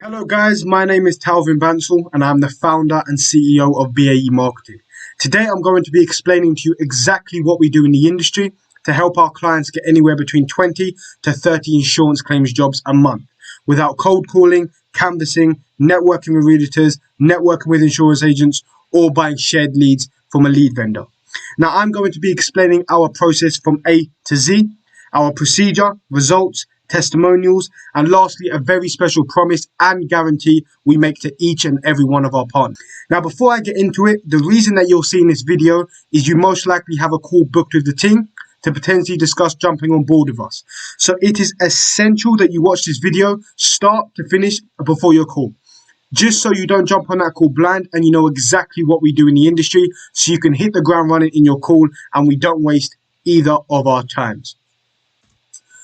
Hello guys, my name is Talvin Bansal and I'm the founder and CEO of BAE Marketing. Today I'm going to be explaining to you exactly what we do in the industry to help our clients get anywhere between 20 to 30 insurance claims jobs a month without cold calling, canvassing, networking with realtors, networking with insurance agents, or buying shared leads from a lead vendor. Now I'm going to be explaining our process from A to Z, our procedure, results, testimonials, and lastly, a very special promise and guarantee we make to each and every one of our partners. Now, before I get into it, the reason that you're seeing this video is you most likely have a call booked with the team to potentially discuss jumping on board with us. So it is essential that you watch this video start to finish before your call, just so you don't jump on that call blind and you know exactly what we do in the industry so you can hit the ground running in your call and we don't waste either of our times.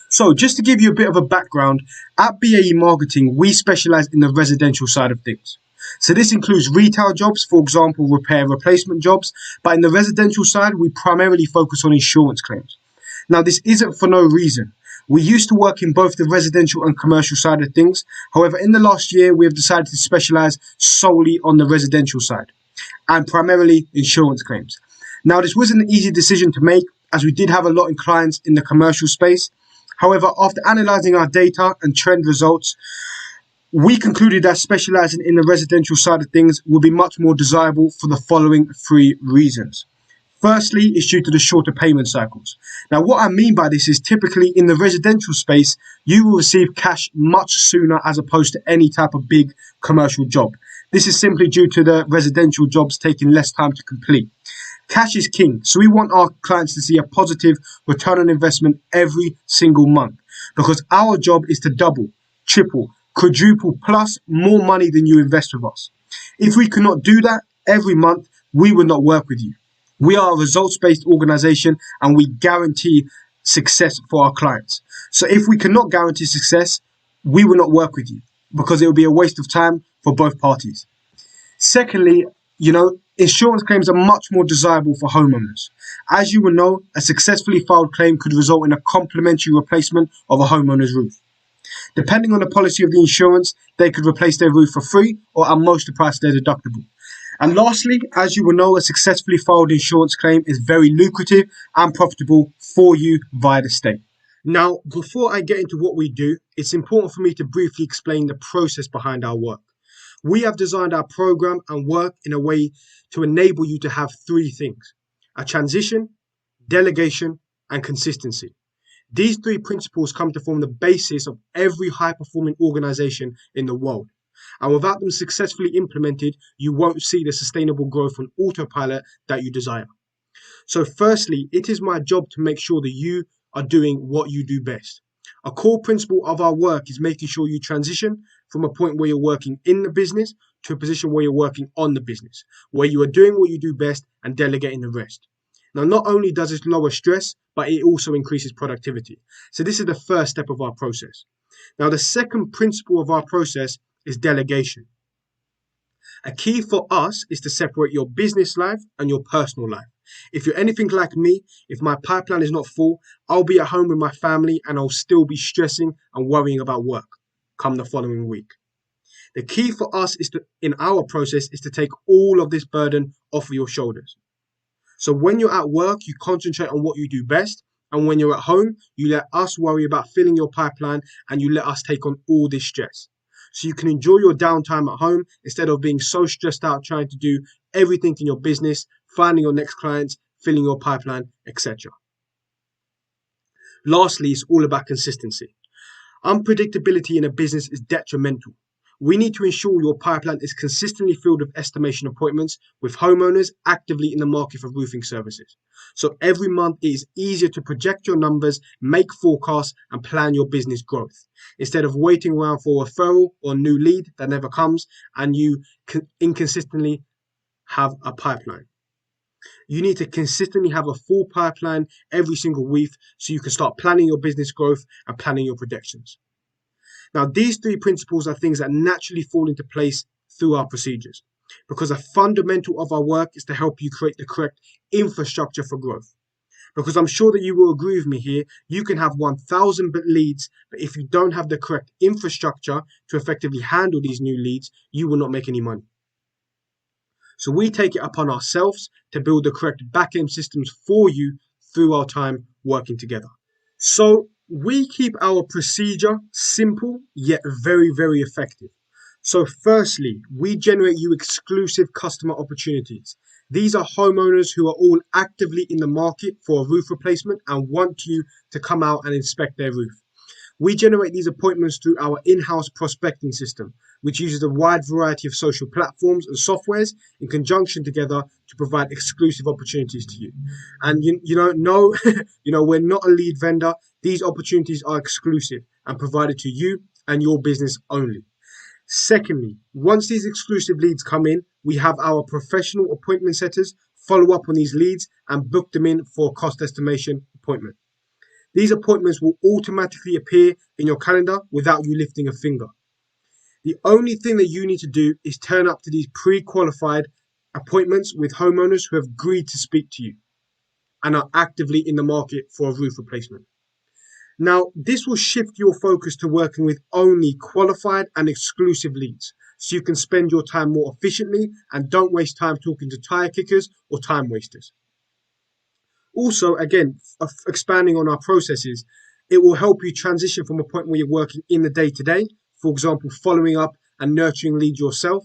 So just to give you a bit of a background, at BAE Marketing, we specialize in the residential side of things. So this includes retail jobs, for example, repair replacement jobs, but in the residential side, we primarily focus on insurance claims. Now, this isn't for no reason. We used to work in both the residential and commercial side of things. However, in the last year, we have decided to specialize solely on the residential side and primarily insurance claims. Now, this wasn't an easy decision to make as we did have a lot of clients in the commercial space. However, after analyzing our data and trend results, we concluded that specializing in the residential side of things would be much more desirable for the following three reasons. Firstly, it's due to the shorter payment cycles. Now, what I mean by this is typically in the residential space, you will receive cash much sooner as opposed to any type of big commercial job. This is simply due to the residential jobs taking less time to complete. Cash is king, so we want our clients to see a positive return on investment every single month because our job is to double, triple, quadruple plus more money than you invest with us. If we cannot do that every month, we will not work with you. We are a results-based organization and we guarantee success for our clients. So if we cannot guarantee success, we will not work with you because it will be a waste of time for both parties. Secondly, insurance claims are much more desirable for homeowners. As you will know, a successfully filed claim could result in a complimentary replacement of a homeowner's roof. Depending on the policy of the insurance, they could replace their roof for free or at most the price of their deductible. And lastly, as you will know, a successfully filed insurance claim is very lucrative and profitable for you via the state. Now, before I get into what we do, it's important for me to briefly explain the process behind our work. We have designed our program and work in a way to enable you to have three things: a transition, delegation, and consistency. These three principles come to form the basis of every high-performing organization in the world. And without them successfully implemented, you won't see the sustainable growth on autopilot that you desire. So firstly, it is my job to make sure that you are doing what you do best. A core principle of our work is making sure you transition from a point where you're working in the business to a position where you're working on the business, where you are doing what you do best and delegating the rest. Now, not only does this lower stress, but it also increases productivity. So this is the first step of our process. Now, the second principle of our process is delegation. A key for us is to separate your business life and your personal life. If you're anything like me, if my pipeline is not full, I'll be at home with my family and I'll still be stressing and worrying about work come the following week. The key for us in our process is to take all of this burden off of your shoulders. So when you're at work, you concentrate on what you do best. And when you're at home, you let us worry about filling your pipeline and you let us take on all this stress. So you can enjoy your downtime at home instead of being so stressed out trying to do everything in your business, finding your next clients, filling your pipeline, etc. Lastly, it's all about consistency. Unpredictability in a business is detrimental. We need to ensure your pipeline is consistently filled with estimation appointments with homeowners actively in the market for roofing services. So every month it is easier to project your numbers, make forecasts, and plan your business growth instead of waiting around for a referral or new lead that never comes and you inconsistently have a pipeline. You need to consistently have a full pipeline every single week so you can start planning your business growth and planning your projections. Now, these three principles are things that naturally fall into place through our procedures because a fundamental of our work is to help you create the correct infrastructure for growth. Because I'm sure that you will agree with me here, you can have 1,000 leads, but if you don't have the correct infrastructure to effectively handle these new leads, you will not make any money. So we take it upon ourselves to build the correct backend systems for you through our time working together. So we keep our procedure simple yet very, very effective. So firstly, we generate you exclusive customer opportunities. These are homeowners who are all actively in the market for a roof replacement and want you to come out and inspect their roof. We generate these appointments through our in-house prospecting system, which uses a wide variety of social platforms and softwares in conjunction together to provide exclusive opportunities to you. And no, we're not a lead vendor. These opportunities are exclusive and provided to you and your business only. Secondly, once these exclusive leads come in, we have our professional appointment setters follow up on these leads and book them in for a cost estimation appointment. These appointments will automatically appear in your calendar without you lifting a finger. The only thing that you need to do is turn up to these pre-qualified appointments with homeowners who have agreed to speak to you and are actively in the market for a roof replacement. Now, this will shift your focus to working with only qualified and exclusive leads, so you can spend your time more efficiently and don't waste time talking to tire kickers or time wasters. Also, again, expanding on our processes, it will help you transition from a point where you're working in the day-to-day, for example, following up and nurturing leads yourself,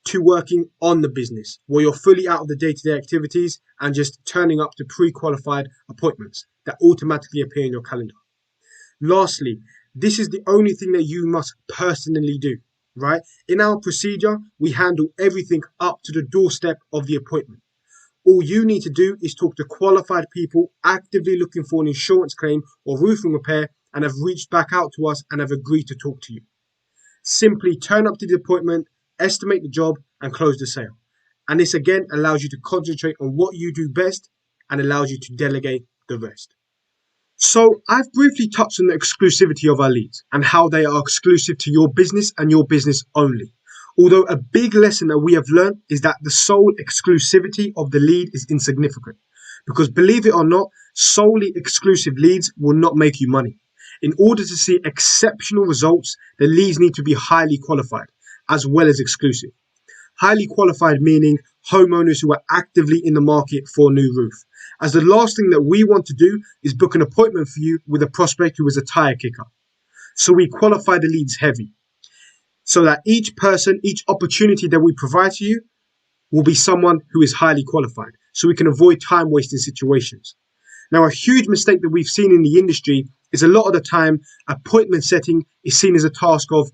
to working on the business, where you're fully out of the day-to-day activities and just turning up to pre-qualified appointments that automatically appear in your calendar. Lastly, this is the only thing that you must personally do, right? In our procedure, we handle everything up to the doorstep of the appointment. All you need to do is talk to qualified people actively looking for an insurance claim or roofing repair and have reached back out to us and have agreed to talk to you. Simply turn up to the appointment, estimate the job, and close the sale. And this again allows you to concentrate on what you do best and allows you to delegate the rest. So I've briefly touched on the exclusivity of our leads and how they are exclusive to your business and your business only. Although a big lesson that we have learned is that the sole exclusivity of the lead is insignificant. Because believe it or not, solely exclusive leads will not make you money. In order to see exceptional results, the leads need to be highly qualified as well as exclusive. Highly qualified meaning homeowners who are actively in the market for a new roof. As the last thing that we want to do is book an appointment for you with a prospect who is a tire kicker. So we qualify the leads heavy, so that each person, each opportunity that we provide to you will be someone who is highly qualified, so we can avoid time wasting situations. Now, a huge mistake that we've seen in the industry is a lot of the time appointment setting is seen as a task of,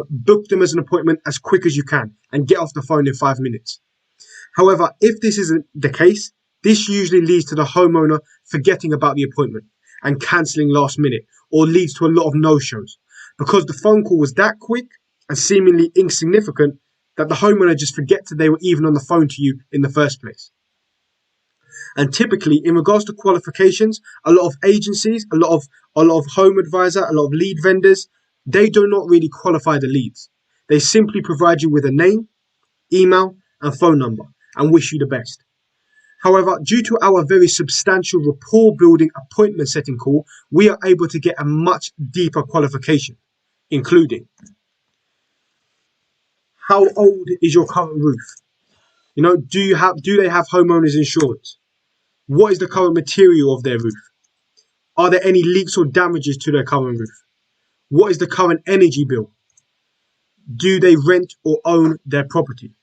book them as an appointment as quick as you can and get off the phone in 5 minutes. However, if this isn't the case, this usually leads to the homeowner forgetting about the appointment and cancelling last minute, or leads to a lot of no-shows because the phone call was that quick and seemingly insignificant that the homeowner just forgets that they were even on the phone to you in the first place. And typically, in regards to qualifications, a lot of agencies, a lot of home advisor, a lot of lead vendors, they do not really qualify the leads. They simply provide you with a name, email, and phone number and wish you the best. However, due to our very substantial rapport building appointment setting call, we are able to get a much deeper qualification, including how old is your current roof? Do they have homeowners insurance? What is the current material of their roof? Are there any leaks or damages to their current roof? What is the current energy bill? Do they rent or own their property?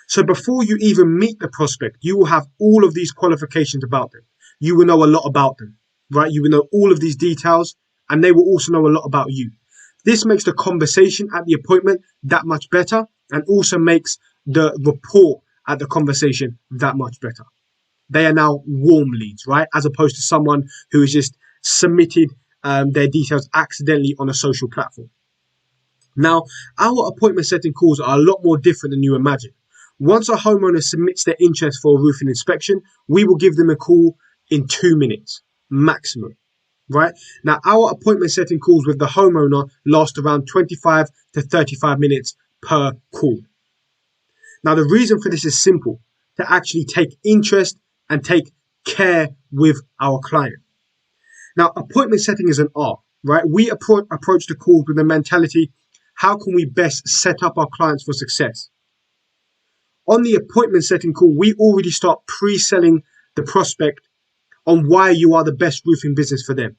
So before you even meet the prospect, you will have all of these qualifications about them. You will know a lot about them, right? You will know all of these details, and they will also know a lot about you. This makes the conversation at the appointment that much better, and also makes the rapport at the conversation that much better. They are now warm leads, right? As opposed to someone who has just submitted their details accidentally on a social platform. Now, our appointment setting calls are a lot more different than you imagine. Once a homeowner submits their interest for a roofing inspection, we will give them a call in 2 minutes, maximum, right? Now, our appointment setting calls with the homeowner last around 25 to 35 minutes per call. Now, the reason for this is simple: to actually take interest and take care with our client. Now, appointment setting is an art, right? We approach the calls with the mentality, how can we best set up our clients for success? On the appointment setting call, we already start pre-selling the prospect on why you are the best roofing business for them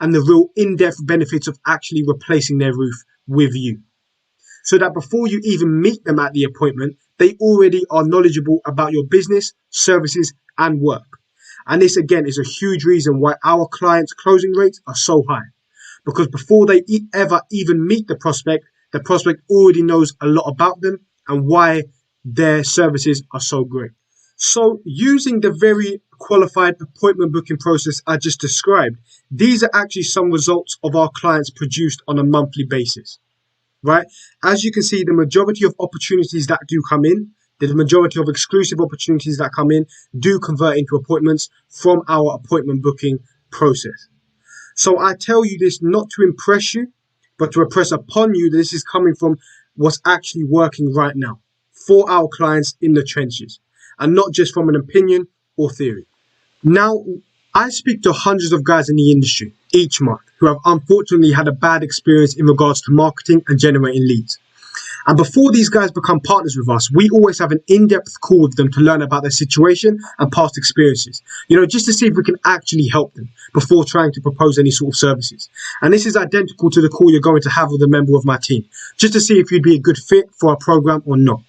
and the real in-depth benefits of actually replacing their roof with you. So that before you even meet them at the appointment, they already are knowledgeable about your business, services, and work. And this, again, is a huge reason why our clients' closing rates are so high. Because before they ever even meet the prospect already knows a lot about them and why their services are so great. So using the very qualified appointment booking process I just described, these are actually some results of our clients produced on a monthly basis, right? As you can see, the majority of opportunities that do come in, the majority of exclusive opportunities that come in do convert into appointments from our appointment booking process. So I tell you this not to impress you, but to impress upon you that this is coming from what's actually working right now for our clients in the trenches, and not just from an opinion or theory. Now, I speak to hundreds of guys in the industry each month who have unfortunately had a bad experience in regards to marketing and generating leads. And before these guys become partners with us, we always have an in-depth call with them to learn about their situation and past experiences, just to see if we can actually help them before trying to propose any sort of services. And this is identical to the call you're going to have with a member of my team, just to see if you'd be a good fit for our program or not.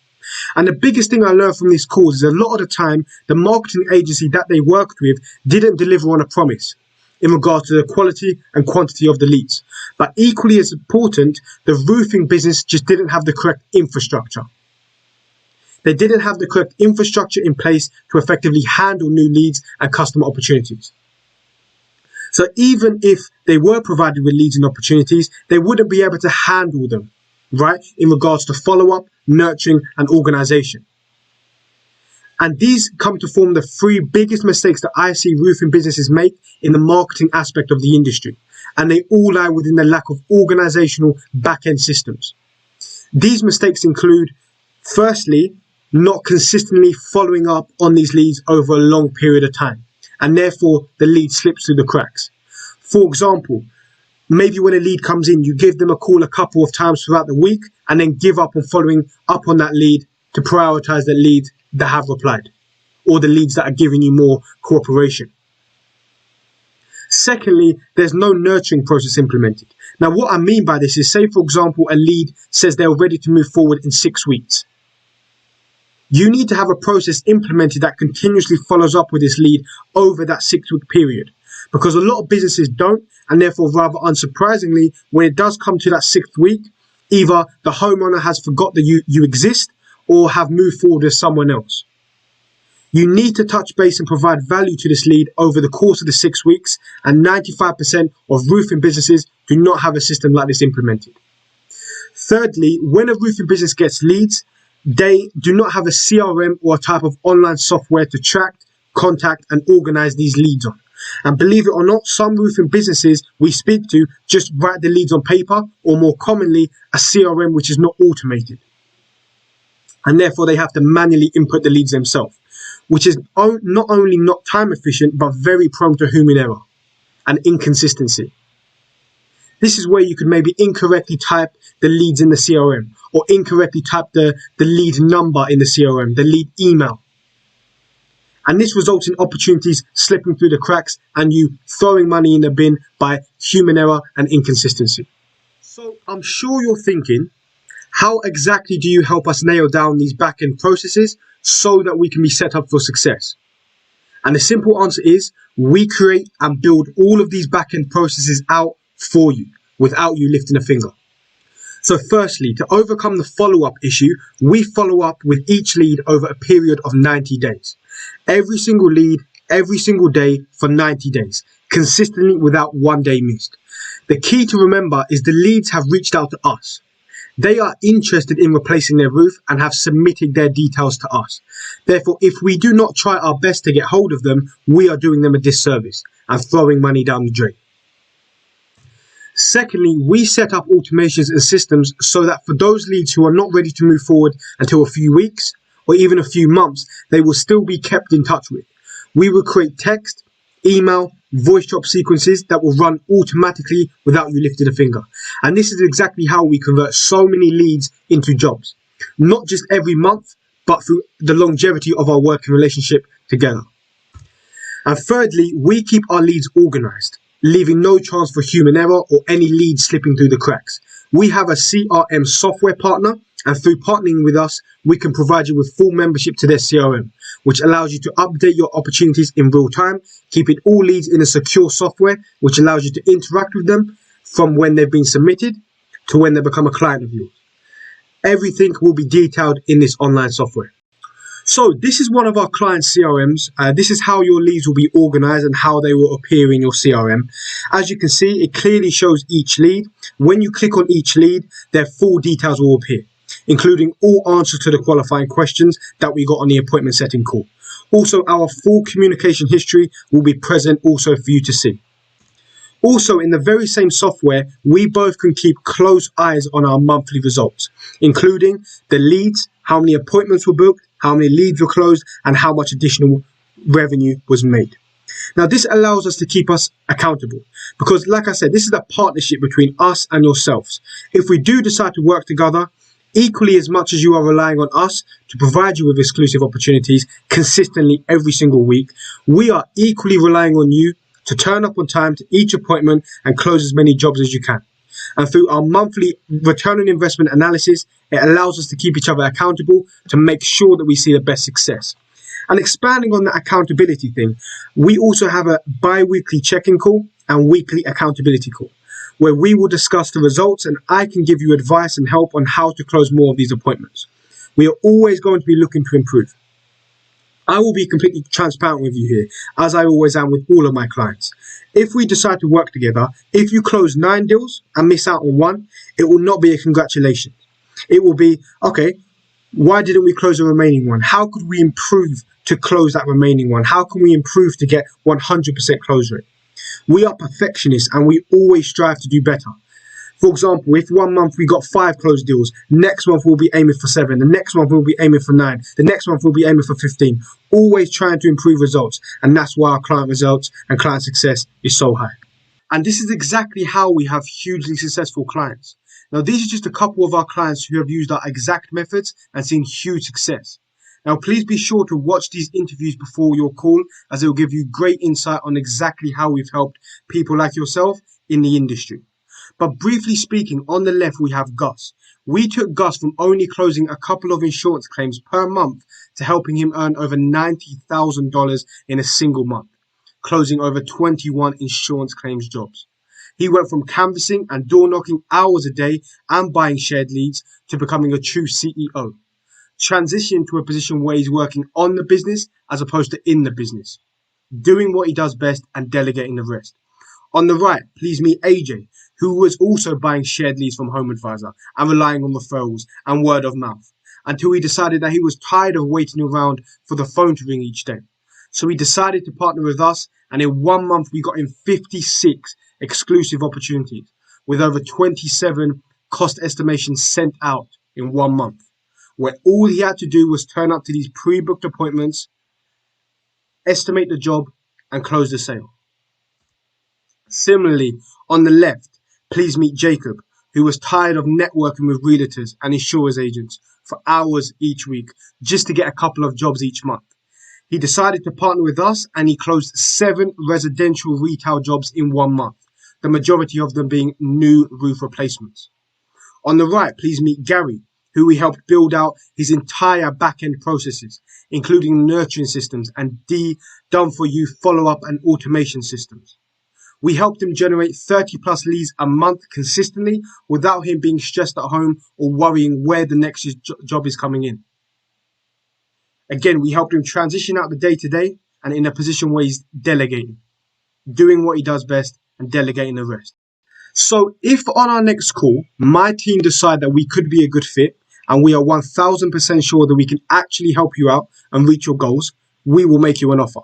And the biggest thing I learned from these calls is a lot of the time, the marketing agency that they worked with didn't deliver on a promise in regard to the quality and quantity of the leads. But equally as important, the roofing business just didn't have the correct infrastructure. They didn't have the correct infrastructure in place to effectively handle new leads and customer opportunities. So even if they were provided with leads and opportunities, they wouldn't be able to handle them, right, in regards to follow-up, nurturing, and organization. And these come to form the three biggest mistakes that I see roofing businesses make in the marketing aspect of the industry. And they all lie within the lack of organizational back-end systems. These mistakes include, firstly, not consistently following up on these leads over a long period of time, and therefore the lead slips through the cracks. For example, maybe when a lead comes in, you give them a call a couple of times throughout the week and then give up on following up on that lead to prioritize the leads that have replied or the leads that are giving you more cooperation. Secondly, there's no nurturing process implemented. Now, what I mean by this is, say, for example, a lead says they're ready to move forward in 6 weeks. You need to have a process implemented that continuously follows up with this lead over that 6-week period, because a lot of businesses don't, and therefore, rather unsurprisingly, when it does come to that 6th week, either the homeowner has forgot that you exist or have moved forward with someone else. You need to touch base and provide value to this lead over the course of the 6 weeks, and 95% of roofing businesses do not have a system like this implemented. Thirdly, when a roofing business gets leads, they do not have a CRM or a type of online software to track, contact, and organize these leads on. And believe it or not, some roofing businesses we speak to just write the leads on paper, or more commonly, a CRM which is not automated. And therefore, they have to manually input the leads themselves, which is not only not time efficient, but very prone to human error and inconsistency. This is where you could maybe incorrectly type the leads in the CRM, or incorrectly type the lead number in the CRM, the lead email. And this results in opportunities slipping through the cracks and you throwing money in the bin by human error and inconsistency. So I'm sure you're thinking, how exactly do you help us nail down these back-end processes so that we can be set up for success? And the simple answer is, we create and build all of these back-end processes out for you without you lifting a finger. So firstly, to overcome the follow-up issue, we follow up with each lead over a period of 90 days. Every single lead, every single day for 90 days, consistently without one day missed. The key to remember is the leads have reached out to us. They are interested in replacing their roof and have submitted their details to us. Therefore, if we do not try our best to get hold of them, we are doing them a disservice and throwing money down the drain. Secondly, we set up automations and systems so that for those leads who are not ready to move forward until a few weeks or even a few months, they will still be kept in touch with. We will create text, email, voice drop sequences that will run automatically without you lifting a finger. And this is exactly how we convert so many leads into jobs. Not just every month, but through the longevity of our working relationship together. And thirdly, we keep our leads organized, leaving no chance for human error or any leads slipping through the cracks. We have a CRM software partner, and through partnering with us, we can provide you with full membership to their CRM, which allows you to update your opportunities in real time, keeping all leads in a secure software, which allows you to interact with them from when they've been submitted to when they become a client of yours. Everything will be detailed in this online software. So this is one of our client CRMs. This is how your leads will be organized and how they will appear in your CRM. As you can see, it clearly shows each lead. When you click on each lead, their full details will appear, including all answers to the qualifying questions that we got on the appointment setting call. Also, our full communication history will be present also for you to see. Also, in the very same software, we both can keep close eyes on our monthly results, including the leads, how many appointments were booked, how many leads were closed, and how much additional revenue was made. Now, this allows us to keep us accountable because, like I said, this is a partnership between us and yourselves. If we do decide to work together, equally as much as you are relying on us to provide you with exclusive opportunities consistently every single week, we are equally relying on you to turn up on time to each appointment and close as many jobs as you can. And through our monthly return on investment analysis, it allows us to keep each other accountable to make sure that we see the best success. And expanding on that accountability thing, we also have a bi-weekly check-in call and weekly accountability call, where we will discuss the results and I can give you advice and help on how to close more of these appointments. We are always going to be looking to improve. I will be completely transparent with you here, as I always am with all of my clients. If we decide to work together, if you close 9 deals and miss out on one, it will not be a congratulations. It will be, okay, why didn't we close the remaining one? How could we improve to close that remaining one? How can we improve to get 100% close rate? We are perfectionists and we always strive to do better. For example, if one month we got 5 closed deals, next month we'll be aiming for 7, the next month we'll be aiming for 9, the next month we'll be aiming for 15, always trying to improve results. And that's why our client results and client success is so high. And this is exactly how we have hugely successful clients. Now, these are just a couple of our clients who have used our exact methods and seen huge success. Now, please be sure to watch these interviews before your call, as it will give you great insight on exactly how we've helped people like yourself in the industry. But briefly speaking, on the left, we have Gus. We took Gus from only closing a couple of insurance claims per month to helping him earn over $90,000 in a single month, closing over 21 insurance claims jobs. He went from canvassing and door knocking hours a day and buying shared leads to becoming a true CEO, transitioning to a position where he's working on the business as opposed to in the business, doing what he does best and delegating the rest. On the right, please meet AJ, who was also buying shared leads from Home Advisor and relying on referrals and word of mouth, until he decided that he was tired of waiting around for the phone to ring each day. So he decided to partner with us, and in 1 month we got him 56 exclusive opportunities, with over 27 cost estimations sent out in 1 month, where all he had to do was turn up to these pre-booked appointments, estimate the job, and close the sale. Similarly, on the left, please meet Jacob, who was tired of networking with realtors and insurers agents for hours each week just to get a couple of jobs each month. He decided to partner with us and he closed 7 residential retail jobs in 1 month, the majority of them being new roof replacements. On the right, please meet Gary, who we helped build out his entire back-end processes, including nurturing systems and done-for-you follow-up and automation systems. We helped him generate 30 plus leads a month consistently without him being stressed at home or worrying where the next job is coming in. Again, we helped him transition out the day-to-day and in a position where he's delegating, doing what he does best and delegating the rest. So if on our next call, my team decide that we could be a good fit and we are 1000% sure that we can actually help you out and reach your goals, we will make you an offer.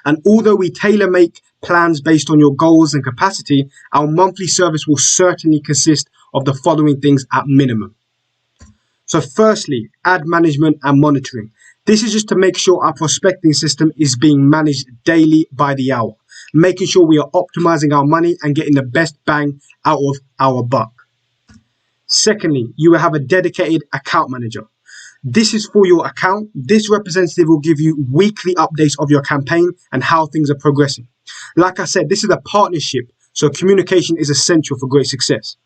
And although we tailor-make plans based on your goals and capacity, our monthly service will certainly consist of the following things at minimum. So firstly, ad management and monitoring. This is just to make sure our prospecting system is being managed daily by the hour, making sure we are optimizing our money and getting the best bang out of our buck. Secondly, you will have a dedicated account manager. This is for your account. This representative will give you weekly updates of your campaign and how things are progressing. Like I said, this is a partnership, so communication is essential for great success.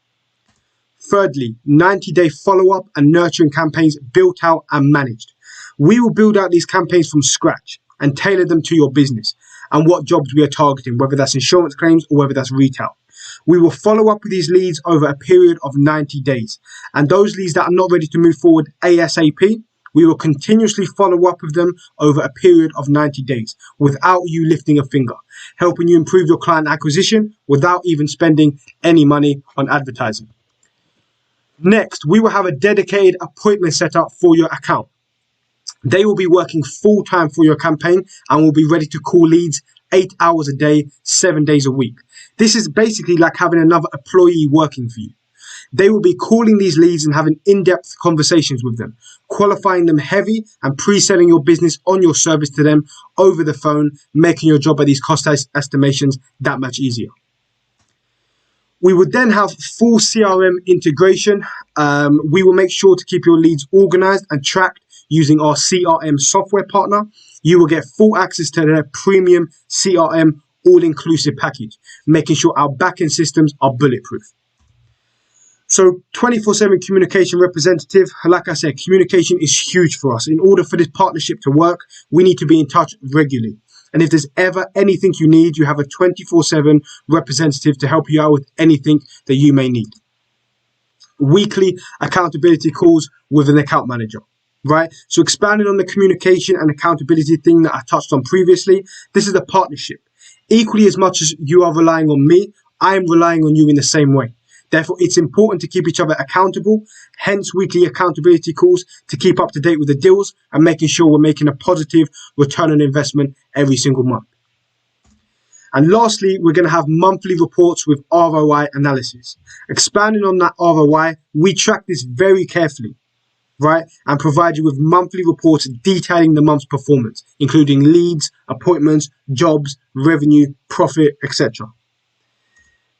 Thirdly, 90-day follow-up and nurturing campaigns built out and managed. We will build out these campaigns from scratch and tailor them to your business and what jobs we are targeting, whether that's insurance claims or whether that's retail. We will follow up with these leads over a period of 90 days. And those leads that are not ready to move forward ASAP, we will continuously follow up with them over a period of 90 days without you lifting a finger, helping you improve your client acquisition without even spending any money on advertising. Next, we will have a dedicated appointment set up for your account. They will be working full-time for your campaign and will be ready to call leads 8 hours a day, 7 days a week. This is basically like having another employee working for you. They will be calling these leads and having in-depth conversations with them, qualifying them heavy and pre-selling your business on your service to them over the phone, making your job at these cost estimations that much easier. We would then have full CRM integration. We will make sure to keep your leads organized and tracked using our CRM software partner. You will get full access to their premium CRM all-inclusive package, making sure our backend systems are bulletproof. So 24/7 communication representative, like I said, communication is huge for us. In order for this partnership to work, we need to be in touch regularly. And if there's ever anything you need, you have a 24/7 representative to help you out with anything that you may need. Weekly accountability calls with an account manager, right? So expanding on the communication and accountability thing that I touched on previously, this is a partnership. Equally as much as you are relying on me, I am relying on you in the same way. Therefore, it's important to keep each other accountable, hence weekly accountability calls to keep up to date with the deals and making sure we're making a positive return on investment every single month. And lastly, we're going to have monthly reports with ROI analysis. Expanding on that ROI, we track this very carefully, right? And provide you with monthly reports detailing the month's performance, including leads, appointments, jobs, revenue, profit, etc.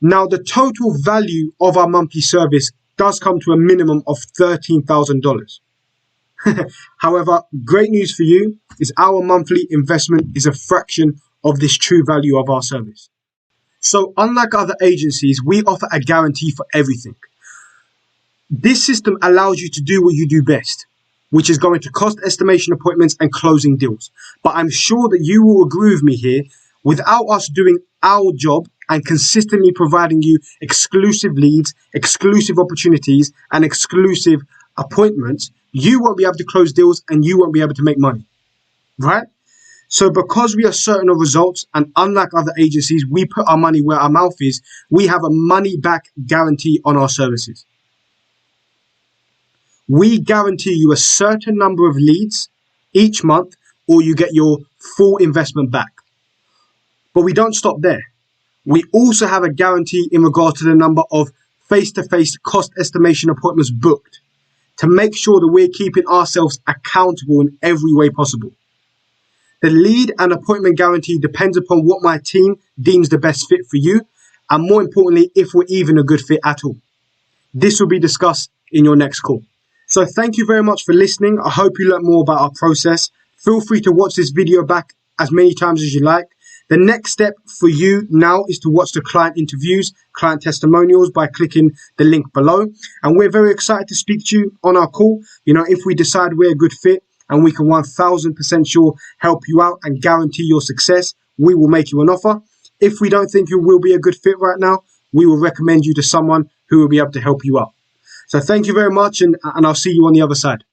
Now, the total value of our monthly service does come to a minimum of $13,000. However, great news for you is our monthly investment is a fraction of this true value of our service. So unlike other agencies, we offer a guarantee for everything. This system allows you to do what you do best, which is going to cost estimation appointments and closing deals. But I'm sure that you will agree with me here, without us doing our job and consistently providing you exclusive leads, exclusive opportunities, and exclusive appointments, you won't be able to close deals and you won't be able to make money, right? So because we are certain of results, and unlike other agencies, we put our money where our mouth is, we have a money-back guarantee on our services. We guarantee you a certain number of leads each month, or you get your full investment back. But we don't stop there. We also have a guarantee in regard to the number of face-to-face cost estimation appointments booked to make sure that we're keeping ourselves accountable in every way possible. The lead and appointment guarantee depends upon what my team deems the best fit for you, and more importantly, if we're even a good fit at all. This will be discussed in your next call. So thank you very much for listening. I hope you learned more about our process. Feel free to watch this video back as many times as you like. The next step for you now is to watch the client interviews, client testimonials by clicking the link below. And we're very excited to speak to you on our call. You know, if we decide we're a good fit and we can 1000% sure help you out and guarantee your success, we will make you an offer. If we don't think you will be a good fit right now, we will recommend you to someone who will be able to help you out. So thank you very much, and I'll see you on the other side.